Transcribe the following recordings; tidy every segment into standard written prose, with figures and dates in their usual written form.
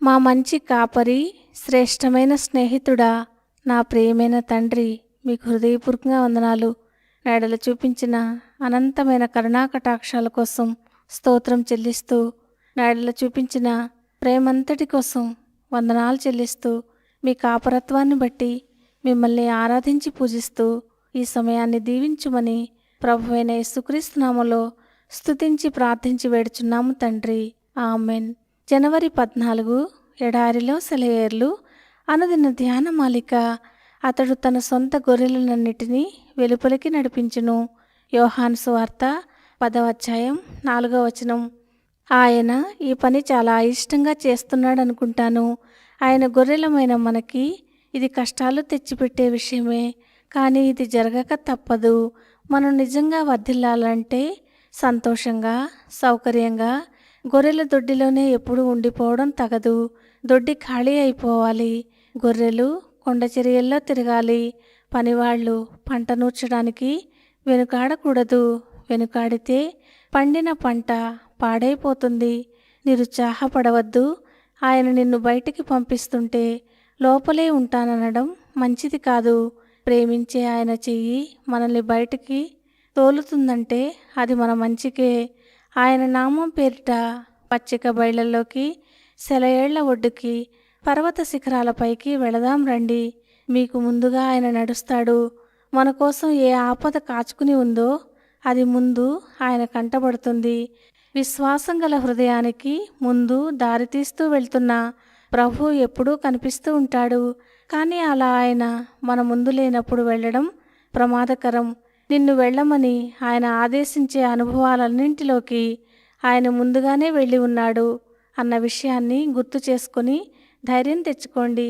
మా మంచి కాపరి, శ్రేష్టమైన స్నేహితుడా, నా ప్రియమైన తండ్రి, మీకు హృదయపూర్వకంగా వందనాలు. నాయడల చూపించిన అనంతమైన కరుణాకటాక్షాల కోసం స్తోత్రం చెల్లిస్తూ, నాయడల చూపించిన ప్రేమంతటి కోసం వందనాలు చెల్లిస్తూ, మీ కాపరత్వాన్ని బట్టి మిమ్మల్ని ఆరాధించి పూజిస్తూ ఈ సమయాన్ని దీవించుమని ప్రభువైన యేసుక్రీస్తు నామములో స్తుతించి ప్రార్థించి వేడుచున్నాము తండ్రి. ఆమెన్. జనవరి 14 ఎడారిలో సెలయేర్లు అనుదిన ధ్యాన మాలిక. అతడు తన సొంత గొర్రెలనన్నిటినీ వెలుపలికి నడిపించును. యోహాను సువార్త 10వ అధ్యాయం 4వ వచనం. ఆయన ఈ పని చాలా అయిష్టంగా చేస్తున్నాడనుకుంటాను. ఆయన గొర్రెలమైన మనకి ఇది కష్టాలు తెచ్చిపెట్టే విషయమే, కానీ ఇది జరగక తప్పదు. మనం నిజంగా వర్ధిల్లాలంటే సంతోషంగా, సౌకర్యంగా గొర్రెల దొడ్డిలోనే ఎప్పుడూ ఉండిపోవడం తగదు. దొడ్డి ఖాళీ అయిపోవాలి. గొర్రెలు కొండ చర్యల్లో తిరగాలి. పనివాళ్ళు పంట నూర్చడానికి వెనుకాడకూడదు. వెనుకాడితే పండిన పంట పాడైపోతుంది. నిరుత్సాహపడవద్దు. ఆయన నిన్ను బయటికి పంపిస్తుంటే లోపలే ఉంటాననడం మంచిది కాదు. ప్రేమించే ఆయన చెయ్యి మనల్ని బయటికి తోలుతుందంటే అది మన మంచికే. ఆయన నామం పేరిట పచ్చిక బయళ్ళలోకి, సెలయేళ్ల ఒడ్డుకి, పర్వత శిఖరాలపైకి వెళదాం రండి. మీకు ముందుగా ఆయన నడుస్తాడు. మన కోసం ఏ ఆపద కాచుకుని ఉందో అది ముందు ఆయన కంటబడుతుంది. విశ్వాసం గల హృదయానికి ముందు దారితీస్తూ వెళ్తున్న ప్రభు ఎప్పుడూ కనిపిస్తూ ఉంటాడు. కానీ అలా ఆయన మన ముందు లేనప్పుడు వెళ్ళడం ప్రమాదకరం. నిన్ను వెళ్ళమని ఆయన ఆదేశించే అనుభవాలన్నింటిలోకి ఆయన ముందుగానే వెళ్ళి ఉన్నాడు అన్న విషయాన్ని గుర్తు చేసుకొని ధైర్యం తెచ్చుకోండి.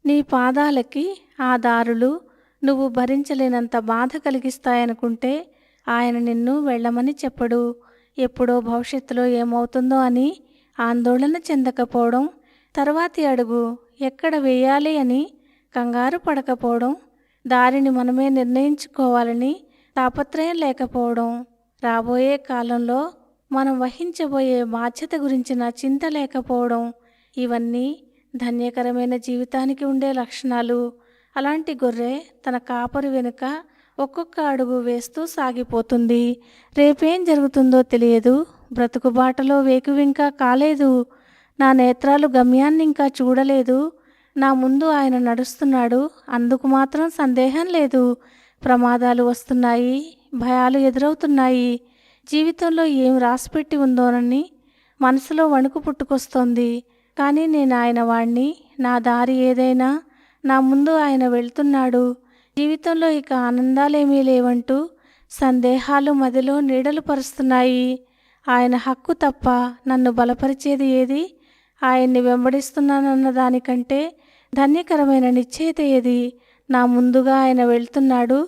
నీ పాదాలకి ఆ దారులు నువ్వు భరించలేనంత బాధ కలిగిస్తాయనుకుంటే ఆయన నిన్ను వెళ్ళమని చెప్పడు. ఎప్పుడో భవిష్యత్తులో ఏమవుతుందో అని ఆందోళన చెందకపోవడం, తర్వాతి అడుగు ఎక్కడ వేయాలి అని కంగారు పడకపోవడం, దారిని మనమే నిర్ణయించుకోవాలని తాపత్రయం లేకపోవడం, రాబోయే కాలంలో మనం వహించబోయే బాధ్యత గురించిన చింత లేకపోవడం, ఇవన్నీ ధన్యకరమైన జీవితానికి ఉండే లక్షణాలు. అలాంటి గొర్రె తన కాపరి వెనుక ఒక్కొక్క అడుగు వేస్తూ సాగిపోతుంది. రేపేం జరుగుతుందో తెలియదు. బ్రతుకుబాటలో వేకువింకా కాలేదు. నా నేత్రాలు గమ్యాన్ని ఇంకా చూడలేదు. నా ముందు ఆయన నడుస్తున్నాడు, అందుకు మాత్రం సందేహం లేదు. ప్రమాదాలు వస్తున్నాయి, భయాలు ఎదురవుతున్నాయి. జీవితంలో ఏం రాసిపెట్టి ఉందోనని మనసులో వణుకు పుట్టుకొస్తోంది. కానీ నేను ఆయన వాణ్ణి. నా దారి ఏదైనా నా ముందు ఆయన వెళ్తున్నాడు. జీవితంలో ఇక ఆనందాలేమీ లేవంటూ సందేహాలు మదిలో నీడలు పరుస్తున్నాయి. ఆయన హక్కు తప్ప నన్ను బలపరిచేది ఏది? ఆయన్ని వెంబడిస్తున్నానన్న దానికంటే ధన్యకరమైన నిశ్చయిత ఏది? నా ముందుగా ఆయన వెళ్తున్నాడు.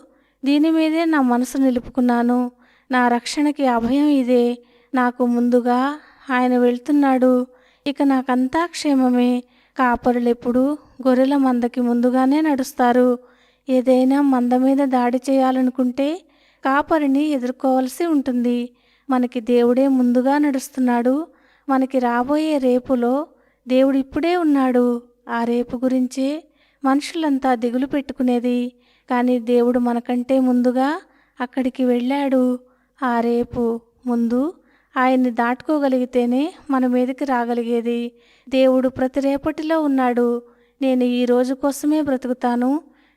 దీని మీదే నా మనసు నిలుపుకున్నాను. నా రక్షణకి అభయం ఇదే. నాకు ముందుగా ఆయన వెళ్తున్నాడు. ఇక నాకంతా క్షేమమే. కాపరులెప్పుడు గొర్రెల మందకి ముందుగానే నడుస్తారు. ఏదైనా మంద మీద దాడి చేయాలనుకుంటే కాపరిని ఎదుర్కోవాల్సి ఉంటుంది. మనకి దేవుడే ముందుగా నడుస్తున్నాడు. మనకి రాబోయే రేపులో దేవుడు ఇప్పుడే ఉన్నాడు. ఆ రేపు గురించే మనుషులంతా దిగులు పెట్టుకునేది. కానీ దేవుడు మనకంటే ముందుగా అక్కడికి వెళ్ళాడు. ఆ రేపు ముందు ఆయన్ని దాటుకోగలిగితేనే మన మీదకి రాగలిగేది. దేవుడు ప్రతి రేపటిలో ఉన్నాడు. నేను ఈ రోజు కోసమే బ్రతుకుతాను.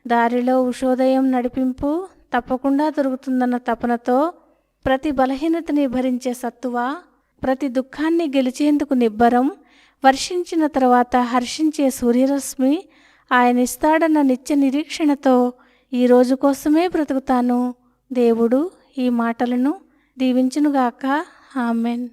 దారిలో ఉషోదయం నడిపింపు తప్పకుండా దొరుకుతుందన్న తపనతో, ప్రతి బలహీనతని భరించే సత్తువ, ప్రతి దుఃఖాన్ని గెలిచేందుకు నిబ్బరం, వర్షించిన తర్వాత హర్షించే సూర్యరశ్మి ఆయన ఇస్తాడన్న నిత్య నిరీక్షణతో ఈ రోజు కోసమే బ్రతుకుతాను. దేవుడు ఈ మాటలను దీవించునుగాక. ఆమెన్.